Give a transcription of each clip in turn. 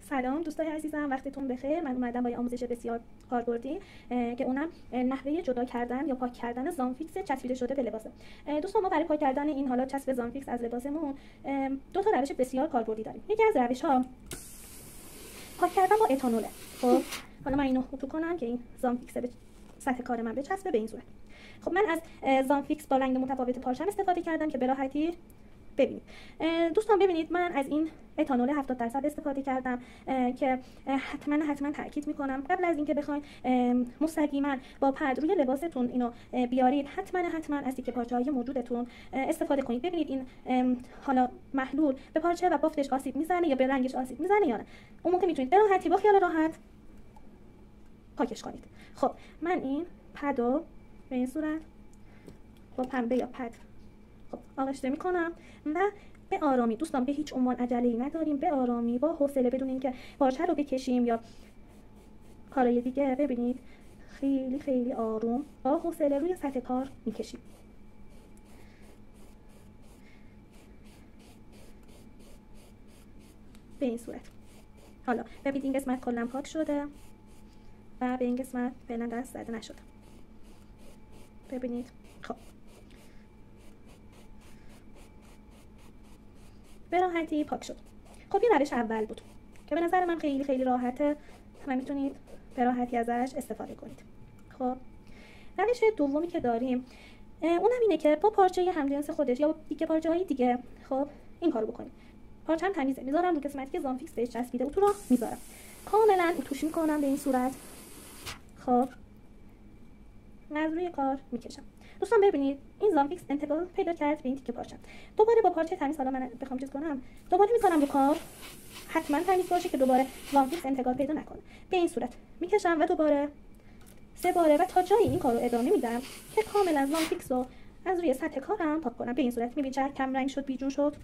سلام دوستای عزیزم، وقتتون بخیر. من اومدم با آموزش بسیار کاربردی که اونم نحوه جدا کردن یا پاک کردن زامفیکس چسبیده شده به لباسه. دوستان ما برای پاک کردن این حالا چسب زامفیکس از لباسمون دو تا روش بسیار کاربردی داریم. یکی از روش‌ها پاک کردن با اتانوله. خب حالا من اینو اتو کنم که این زامفیکس به سطح کار من بچسبه به این صورت. خب من از زامفیکس با رنگ متفاوت پارچم استفاده کردم که به راحتی ببینید. دوستان ببینید من از این اتانول 70% استفاده کردم که حتما تاکید میکنم قبل از اینکه بخواید مستقیما با پد روی لباستون اینو بیارید حتما از تیکه پارچه‌های موجودتون استفاده کنید. ببینید این حالا محلول به پارچه و بافتش آسیب میزنه یا به رنگش آسیب میزنه یا نه. اون موقع میتونید به راحتی با خیال راحت پاکش کنید. خب من این پدو به این صورت با پنبه یا پد آغشته میکنم و به آرامی، دوستان به هیچ عنوان عجله‌ای نداریم، به آرامی با حوصله بدون اینکه پارچه رو بکشیم یا کارهای دیگه. ببینید خیلی آروم با حوصله روی سطح کار میکشیم. به این صورت. حالا ببینید این قسمت کلا پاک شده و به این قسمت فعلا دست زده نشده. ببینید خب به راحتی پاک شد. خب این روش اول بود که به نظر من خیلی راحته و میتونید به راحتی ازش استفاده کنید. خب روش دومی که داریم اونم اینه که با پارچه همجنس خودش یا دیگه پارچه‌های دیگه خب این کارو بکنید. پارچه‌ام تمیزه، میذارم رو قسمتی که زامفیکس بهش چسبیده اتو رو میذارم، کاملا اتوش میکنم به این صورت. خب از روی کار میکشم. دوستان ببینید این زامفیکس انتقال پیدا کرد به این تیکه پارچه. دوباره با پارچه تمیز حالا من بخوام چیز کنم دوباره میکنم رو کار، حتما تمیز باشه که دوباره زامفیکس انتقال پیدا نکنه. به این صورت میکشم و دوباره 3 باره و تا جایی این کارو ادامه میدم که کاملا زامفیکس رو از روی سطح کارم پاک کنم. به این صورت میبینید چقدر کم رنگ شد، بیجون شد.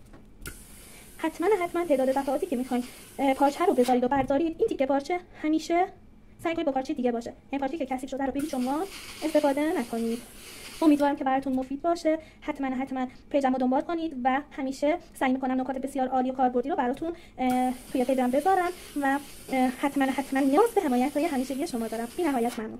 حتما تعداد دفعاتی که میخواین پارچه رو بذارید و بردارید این تیکه پارچه همیشه سعی کنید با پارچه دیگه باشه. این پارچه که کثیف شده رو به هیچ عنوان استفاده نکنید. امیدوارم که براتون مفید باشه. حتما پیجم رو دنبال کنید و همیشه سعی میکنم نکات بسیار عالی و کاربردی رو براتون توی پیجم بذارم و حتما نیاز به حمایت های همیشگی شما دارم. بی نهایت ممنون.